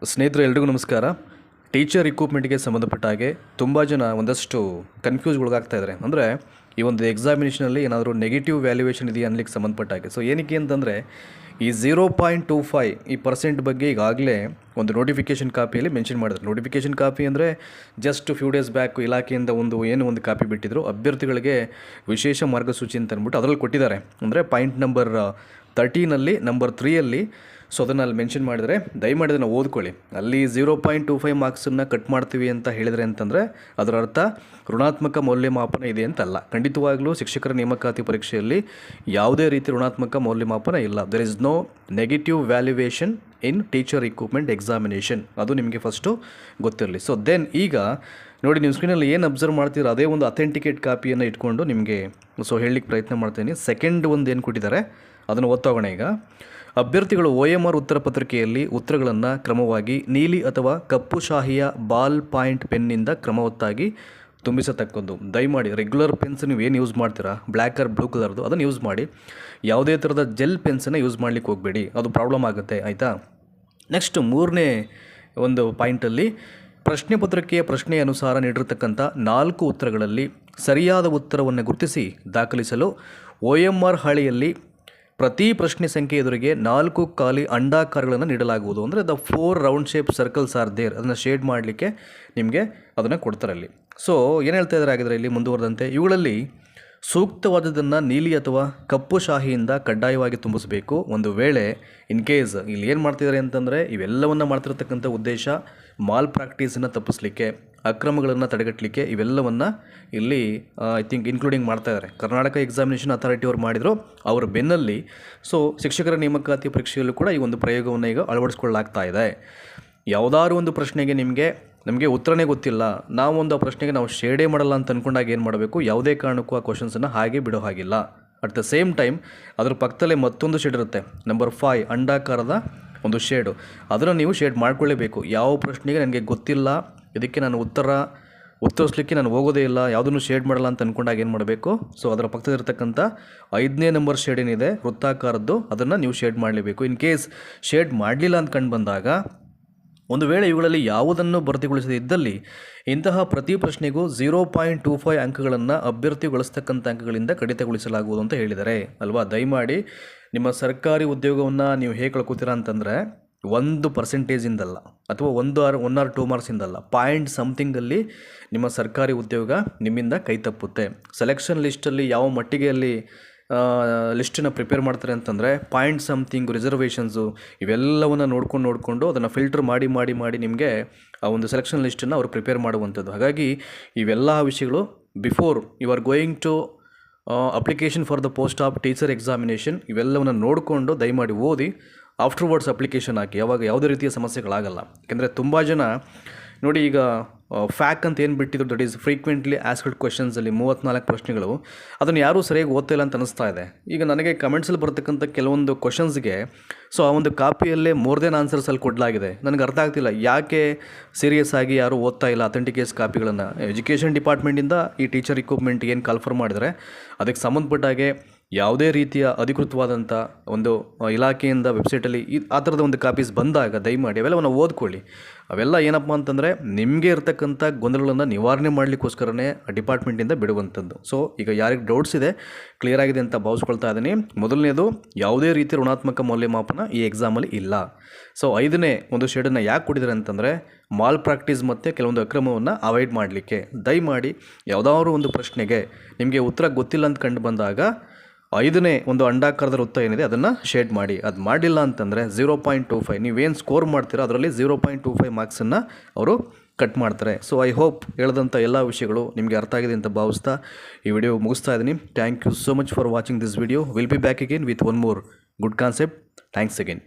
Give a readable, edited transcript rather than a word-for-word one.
ಸ್ನೇಹಿತರೆ ಎಲ್ರಿಗೂ ನಮಸ್ಕಾರ. ಟೀಚರ್ ರಿಕ್ರೂಟ್ಮೆಂಟ್ಗೆ ಸಂಬಂಧಪಟ್ಟ ಹಾಗೆ ತುಂಬ ಜನ ಒಂದಷ್ಟು ಕನ್ಫ್ಯೂಸ್ಗೊಳಗಾಗ್ತಾ ಇದ್ದಾರೆ. ಅಂದರೆ ಈ ಒಂದು ಎಕ್ಸಾಮಿನೇಷನಲ್ಲಿ ಏನಾದರೂ ನೆಗೆಟಿವ್ ವ್ಯಾಲ್ಯೂಯೇಷನ್ ಇದೆಯಾ ಅನ್ನಲಿಕ್ಕೆ ಸಂಬಂಧಪಟ್ಟ ಹಾಗೆ. ಸೊ ಏನಕ್ಕೆ ಅಂತಂದರೆ ಈ 0.25 ಈ ಪರ್ಸೆಂಟ್ ಬಗ್ಗೆ ಈಗಾಗಲೇ ಒಂದು ನೋಟಿಫಿಕೇಷನ್ ಕಾಪಿಯಲ್ಲಿ ಮೆನ್ಷನ್ ಮಾಡಿದ್ರು. ನೋಟಿಫಿಕೇಷನ್ ಕಾಪಿ ಅಂದರೆ ಜಸ್ಟ್ ಫ್ಯೂ ಡೇಸ್ ಬ್ಯಾಕ್ ಇಲಾಖೆಯಿಂದ ಒಂದು ಕಾಪಿ ಬಿಟ್ಟಿದ್ರು ಅಭ್ಯರ್ಥಿಗಳಿಗೆ ವಿಶೇಷ ಮಾರ್ಗಸೂಚಿ ಅಂತ ಅಂದ್ಬಿಟ್ಟು ಅದರಲ್ಲಿ ಕೊಟ್ಟಿದ್ದಾರೆ. ಅಂದರೆ ಪಾಯಿಂಟ್ ನಂಬರ್ 13ನಲ್ಲಿ ನಂಬರ್ 3ಯಲ್ಲಿ ಸೊ ಅದನ್ನು ಅಲ್ಲಿ ಮೆನ್ಷನ್ ಮಾಡಿದರೆ ದಯಮಾಡಿ ಅದನ್ನು ಓದ್ಕೊಳ್ಳಿ. ಅಲ್ಲಿ 0.25 ಮಾರ್ಕ್ಸನ್ನು ಕಟ್ ಮಾಡ್ತೀವಿ ಅಂತ ಹೇಳಿದರೆ ಅಂತಂದರೆ ಅದರ ಅರ್ಥ ಋಣಾತ್ಮಕ ಮೌಲ್ಯಮಾಪನ ಇದೆ ಅಂತಲ್ಲ. ಖಂಡಿತವಾಗಲೂ ಶಿಕ್ಷಕರ ನೇಮಕಾತಿ ಪರೀಕ್ಷೆಯಲ್ಲಿ ಯಾವುದೇ ರೀತಿ ಋಣಾತ್ಮಕ ಮೌಲ್ಯಮಾಪನ ಇಲ್ಲ. There is no negative valuation in teacher recruitment examination. ಅದು ನಿಮಗೆ ಫಸ್ಟು ಗೊತ್ತಿರಲಿ. ಸೊ ದೆನ್ ಈಗ ನೋಡಿ, ನೀವು ಸ್ಕ್ರೀನಲ್ಲಿ ಏನು ಅಬ್ಸರ್ವ್ ಮಾಡ್ತೀರೋ ಅದೇ ಒಂದು ಅಥೆಂಟಿಕೇಟ್ ಕಾಪಿಯನ್ನು ಇಟ್ಕೊಂಡು ನಿಮಗೆ ಸೊ ಹೇಳಲಿಕ್ಕೆ ಪ್ರಯತ್ನ ಮಾಡ್ತೀನಿ. ಸೆಕೆಂಡ್ ಒಂದು ಏನು ಕೊಟ್ಟಿದ್ದಾರೆ ಅದನ್ನು ಓದ್ತೋಗೋಣ. ಈಗ ಅಭ್ಯರ್ಥಿಗಳು OMR ಉತ್ತರ ಪತ್ರಿಕೆಯಲ್ಲಿ ಉತ್ತರಗಳನ್ನು ಕ್ರಮವಾಗಿ ನೀಲಿ ಅಥವಾ ಕಪ್ಪು ಶಾಹಿಯ ಬಾಲ್ ಪಾಯಿಂಟ್ ಪೆನ್ನಿಂದ ಕ್ರಮವತ್ತಾಗಿ ತುಂಬಿಸತಕ್ಕದ್ದು. ದಯಮಾಡಿ ರೆಗ್ಯುಲರ್ ಪೆನ್ಸ್ ನೀವು ಏನು ಯೂಸ್ ಮಾಡ್ತೀರಾ, ಬ್ಲ್ಯಾಕ್ ಆರ್ ಬ್ಲೂ ಕಲರ್ದು, ಅದನ್ನು ಯೂಸ್ ಮಾಡಿ. ಯಾವುದೇ ಥರದ ಜೆಲ್ ಪೆನ್ಸನ್ನು ಯೂಸ್ ಮಾಡಲಿಕ್ಕೆ ಹೋಗಬೇಡಿ, ಅದು ಪ್ರಾಬ್ಲಮ್ ಆಗುತ್ತೆ, ಆಯಿತಾ. ನೆಕ್ಸ್ಟ್ ಮೂರನೇ ಒಂದು ಪಾಯಿಂಟಲ್ಲಿ ಪ್ರಶ್ನೆ ಪತ್ರಿಕೆಯ ಪ್ರಶ್ನೆಯ ಅನುಸಾರ ನೀಡಿರತಕ್ಕಂಥ 4 ಉತ್ತರಗಳಲ್ಲಿ ಸರಿಯಾದ ಉತ್ತರವನ್ನು ಗುರುತಿಸಿ ದಾಖಲಿಸಲು OMR ಹಾಳೆಯಲ್ಲಿ ಪ್ರತಿ ಪ್ರಶ್ನೆ ಸಂಖ್ಯೆ ಎದುರಿಗೆ 4 ಖಾಲಿ ಅಂಡಾಕಾರಗಳನ್ನು ನೀಡಲಾಗುವುದು. ಅಂದರೆ the 4 round shape circles are there. ಅದನ್ನು ಶೇಡ್ ಮಾಡಲಿಕ್ಕೆ ನಿಮಗೆ ಅದನ್ನು ಕೊಡ್ತಾರೆ ಅಲ್ಲಿ. ಸೊ ಏನು ಹೇಳ್ತಾ ಇದ್ದಾರೆ ಆಗಿದ್ರೆ ಇಲ್ಲಿ ಮುಂದುವರೆದಂತೆ, ಇವುಗಳಲ್ಲಿ ಸೂಕ್ತವಾದದನ್ನು ನೀಲಿ ಅಥವಾ ಕಪ್ಪು ಶಾಹಿಯಿಂದ ಕಡ್ಡಾಯವಾಗಿ ತುಂಬಿಸಬೇಕು. ಒಂದು ವೇಳೆ ಇನ್ ಕೇಸ್ ಇಲ್ಲಿ ಏನು ಮಾಡ್ತಿದ್ದಾರೆ ಅಂತಂದರೆ ಇವೆಲ್ಲವನ್ನು ಮಾಡ್ತಿರ್ತಕ್ಕಂಥ ಉದ್ದೇಶ ಮಾಲ್ ಪ್ರಾಕ್ಟೀಸನ್ನು ತಪ್ಪಿಸಲಿಕ್ಕೆ, ಅಕ್ರಮಗಳನ್ನು ತಡೆಗಟ್ಟಲಿಕ್ಕೆ ಇವೆಲ್ಲವನ್ನು ಇಲ್ಲಿ ಐ ಥಿಂಕ್ ಇನ್ಕ್ಲೂಡಿಂಗ್ ಮಾಡ್ತಾ ಇದ್ದಾರೆ. ಕರ್ನಾಟಕ ಎಕ್ಸಾಮಿನೇಷನ್ ಅಥಾರಿಟಿ ಅವರು ಮಾಡಿದ್ರು ಅವರ ಬೆನ್ನಲ್ಲಿ. ಸೊ ಶಿಕ್ಷಕರ ನೇಮಕಾತಿ ಪರೀಕ್ಷೆಯಲ್ಲೂ ಕೂಡ ಈ ಒಂದು ಪ್ರಯೋಗವನ್ನು ಈಗ ಅಳವಡಿಸ್ಕೊಳ್ಳಲಾಗ್ತಾ ಇದೆ. ಯಾವುದಾದ್ರು ಒಂದು ಪ್ರಶ್ನೆಗೆ ನಮಗೆ ಉತ್ತರನೇ ಗೊತ್ತಿಲ್ಲ, ನಾವೊಂದು ಆ ಪ್ರಶ್ನೆಗೆ ನಾವು ಶೇಡೇ ಮಾಡಲ್ಲ ಅಂತ ಅಂದ್ಕೊಂಡಾಗ ಏನು ಮಾಡಬೇಕು, ಯಾವುದೇ ಕಾರಣಕ್ಕೂ ಆ ಕ್ವಶನ್ಸನ್ನು ಹಾಗೆ ಬಿಡೋ ಹಾಗಿಲ್ಲ. ಅಟ್ ದ ಸೇಮ್ ಟೈಮ್ ಅದರ ಪಕ್ಕದಲ್ಲೇ ಮತ್ತೊಂದು ಶೇಡ್ ಇರುತ್ತೆ, ನಂಬರ್ 5 ಅಂಡಾಕಾರದ ಒಂದು ಶೇಡು, ಅದನ್ನು ನೀವು ಶೇಡ್ ಮಾಡ್ಕೊಳ್ಳೇಬೇಕು. ಯಾವ ಪ್ರಶ್ನೆಗೆ ನನಗೆ ಗೊತ್ತಿಲ್ಲ, ಇದಕ್ಕೆ ನಾನು ಉತ್ತರಿಸಲಿಕ್ಕೆ ನಾನು ಹೋಗೋದೇ ಇಲ್ಲ, ಯಾವುದನ್ನು ಶೇಡ್ ಮಾಡಲ್ಲ ಅಂತ ಅಂದ್ಕೊಂಡಾಗ ಏನು ಮಾಡಬೇಕು, ಸೊ ಅದರ ಪಕ್ಕದಲ್ಲಿರ್ತಕ್ಕಂಥ 5ನೇ ನಂಬರ್ ಶೇಡ್ ಏನಿದೆ ವೃತ್ತಾಕಾರದ್ದು, ಅದನ್ನು ನೀವು ಶೇಡ್ ಮಾಡಲೇಬೇಕು. ಇನ್ ಕೇಸ್ ಶೇಡ್ ಮಾಡಲಿಲ್ಲ ಅಂತ ಕಂಡು ಬಂದಾಗ, ಒಂದು ವೇಳೆ ಇವುಗಳಲ್ಲಿ ಯಾವುದನ್ನು ಭರ್ತಿಗೊಳಿಸದೇ ಇದ್ದಲ್ಲಿ ಇಂತಹ ಪ್ರತಿ ಪ್ರಶ್ನೆಗೂ 0.25 ಅಂಕಗಳನ್ನು ಅಭ್ಯರ್ಥಿ ಗಳಿಸ್ತಕ್ಕಂಥ ಅಂಕಗಳಿಂದ ಕಡಿತಗೊಳಿಸಲಾಗುವುದು ಅಂತ ಹೇಳಿದ್ದಾರೆ ಅಲ್ವಾ. ದಯಮಾಡಿ ನಿಮ್ಮ ಸರ್ಕಾರಿ ಉದ್ಯೋಗವನ್ನು ನೀವು ಹೇಗೆ ಕಳ್ಕೊತೀರಾ ಅಂತಂದರೆ 1% ಅಥವಾ 1 or 2 ಮಾರ್ಕ್ಸಿಂದಲ್ಲ, ಪಾಯಿಂಟ್ ಸಮಥಿಂಗಲ್ಲಿ ನಿಮ್ಮ ಸರ್ಕಾರಿ ಉದ್ಯೋಗ ನಿಮ್ಮಿಂದ ಕೈ ತಪ್ಪುತ್ತೆ. ಸೆಲೆಕ್ಷನ್ ಲಿಸ್ಟಲ್ಲಿ ಯಾವ ಮಟ್ಟಿಗೆ ಅಲ್ಲಿ ಲಿಸ್ಟನ್ನು ಪ್ರಿಪೇರ್ ಮಾಡ್ತಾರೆ ಅಂತಂದರೆ ಪಾಯಿಂಟ್ ಸಮಥಿಂಗ್, ರಿಸರ್ವೇಷನ್ಸು ಇವೆಲ್ಲವನ್ನು ನೋಡಿಕೊಂಡು ಅದನ್ನು ಫಿಲ್ಟರ್ ಮಾಡಿ ನಿಮಗೆ ಆ ಒಂದು ಸೆಲೆಕ್ಷನ್ ಲಿಸ್ಟನ್ನು ಅವರು ಪ್ರಿಪೇರ್ ಮಾಡುವಂಥದ್ದು. ಹಾಗಾಗಿ ಇವೆಲ್ಲ ವಿಷಯಗಳು before you are going to application for the post of teacher examination ಇವೆಲ್ಲವನ್ನು ನೋಡಿಕೊಂಡು ದಯಮಾಡಿ ಓದಿ ಆಫ್ಟರ್ವರ್ಡ್ಸ್ ಅಪ್ಲಿಕೇಶನ್ ಹಾಕಿ. ಯಾವಾಗ ಯಾವುದೇ ರೀತಿಯ ಸಮಸ್ಯೆಗಳಾಗಲ್ಲ. ಯಾಕೆಂದರೆ ತುಂಬ ಜನ ನೋಡಿ, ಈಗ ಫ್ಯಾಕ್ ಅಂತ ಏನು ಬಿಟ್ಟಿದ್ರು, ದಟ್ ಈಸ್ ಫ್ರೀಕ್ವೆಂಟ್ಲಿ ಆಸ್ಕ್ಡ್ ಕ್ವೆಶನ್ಸಲ್ಲಿ 34 ಪ್ರಶ್ನೆಗಳು, ಅದನ್ನು ಯಾರೂ ಸರಿಯಾಗಿ ಓದ್ತಾ ಇಲ್ಲ ಅಂತ ಅನಿಸ್ತಾ ಇದೆ. ಈಗ ನನಗೆ ಕಮೆಂಟ್ಸಲ್ಲಿ ಬರ್ತಕ್ಕಂಥ ಕೆಲವೊಂದು ಕ್ವಶನ್ಸ್ಗೆ ಸೊ ಆ ಒಂದು ಕಾಪಿಯಲ್ಲೇ ಮೋರ್ ದೆನ್ ಆನ್ಸರ್ಸಲ್ಲಿ ಕೊಡಲಾಗಿದೆ. ನನಗೆ ಅರ್ಥ ಆಗ್ತಿಲ್ಲ ಯಾಕೆ ಸೀರಿಯಸ್ ಆಗಿ ಯಾರೂ ಓದ್ತಾ ಇಲ್ಲ ಅಥೆಂಟಿಕೇಟ್ಸ್ ಕಾಪಿಗಳನ್ನು. ಎಜುಕೇಷನ್ ಡಿಪಾರ್ಟ್ಮೆಂಟಿಂದ ಈ ಟೀಚರ್ ರಿಕ್ರೂಟ್ಮೆಂಟ್ ಏನು ಕಾಲ್ಫರ್ ಮಾಡಿದರೆ ಅದಕ್ಕೆ ಸಂಬಂಧಪಟ್ಟಾಗೆ ಯಾವುದೇ ರೀತಿಯ ಅಧಿಕೃತವಾದಂಥ ಒಂದು ಇಲಾಖೆಯಿಂದ ವೆಬ್ಸೈಟಲ್ಲಿ ಆ ಥರದ ಒಂದು ಕಾಪೀಸ್ ಬಂದಾಗ ದಯಮಾಡಿ ಅವೆಲ್ಲವನ್ನು ಓದ್ಕೊಳ್ಳಿ. ಅವೆಲ್ಲ ಏನಪ್ಪ ಅಂತಂದರೆ ನಿಮಗೆ ಇರ್ತಕ್ಕಂಥ ಗೊಂದಲಗಳನ್ನು ನಿವಾರಣೆ ಮಾಡಲಿಕ್ಕೋಸ್ಕರನೇ ಡಿಪಾರ್ಟ್ಮೆಂಟಿಂದ ಬಿಡುವಂಥದ್ದು. ಸೊ ಈಗ ಯಾರಿಗೆ ಡೌಟ್ಸ್ ಇದೆ ಕ್ಲಿಯರ್ ಆಗಿದೆ ಅಂತ ಭಾವಿಸ್ಕೊಳ್ತಾ ಇದ್ದೀನಿ. ಮೊದಲನೇದು, ಯಾವುದೇ ರೀತಿಯ ಋಣಾತ್ಮಕ ಮೌಲ್ಯಮಾಪನ ಈ ಎಕ್ಸಾಮಲ್ಲಿ ಇಲ್ಲ. ಸೊ 5ನೇ ಒಂದು ಶೇಡನ್ನು ಯಾಕೆ ಕೊಟ್ಟಿದ್ದಾರೆ ಅಂತಂದರೆ ಮಾಲ್ ಪ್ರಾಕ್ಟೀಸ್ ಮತ್ತು ಕೆಲವೊಂದು ಅಕ್ರಮವನ್ನು ಅವಾಯ್ಡ್ ಮಾಡಲಿಕ್ಕೆ. ದಯಮಾಡಿ ಯಾವುದಾದ್ರು ಒಂದು ಪ್ರಶ್ನೆಗೆ ನಿಮಗೆ ಉತ್ತರ ಗೊತ್ತಿಲ್ಲ ಅಂತ ಕಂಡು ಬಂದಾಗ 5ನೇ ಒಂದು ಅಂಡಾಕಾರದ ವೃತ್ತ ಏನಿದೆ ಅದನ್ನು ಶೇಡ್ ಮಾಡಿ. ಅದು ಮಾಡಿಲ್ಲ ಅಂತಂದರೆ 0.25 ನೀವೇನು ಸ್ಕೋರ್ ಮಾಡ್ತೀರೋ ಅದರಲ್ಲಿ 0.25 ಮಾರ್ಕ್ಸನ್ನು ಅವರು ಕಟ್ ಮಾಡ್ತಾರೆ. ಸೊ ಐ ಹೋಪ್ ಹೇಳಿದಂಥ ಎಲ್ಲ ವಿಷಯಗಳು ನಿಮಗೆ ಅರ್ಥ ಆಗಿದೆ ಅಂತ ಭಾವಿಸ್ತಾ ಈ ವಿಡಿಯೋ ಮುಗಿಸ್ತಾ ಇದ್ದೀನಿ. Thank you so much for watching this video. Will be back again with one more good concept. Thanks again.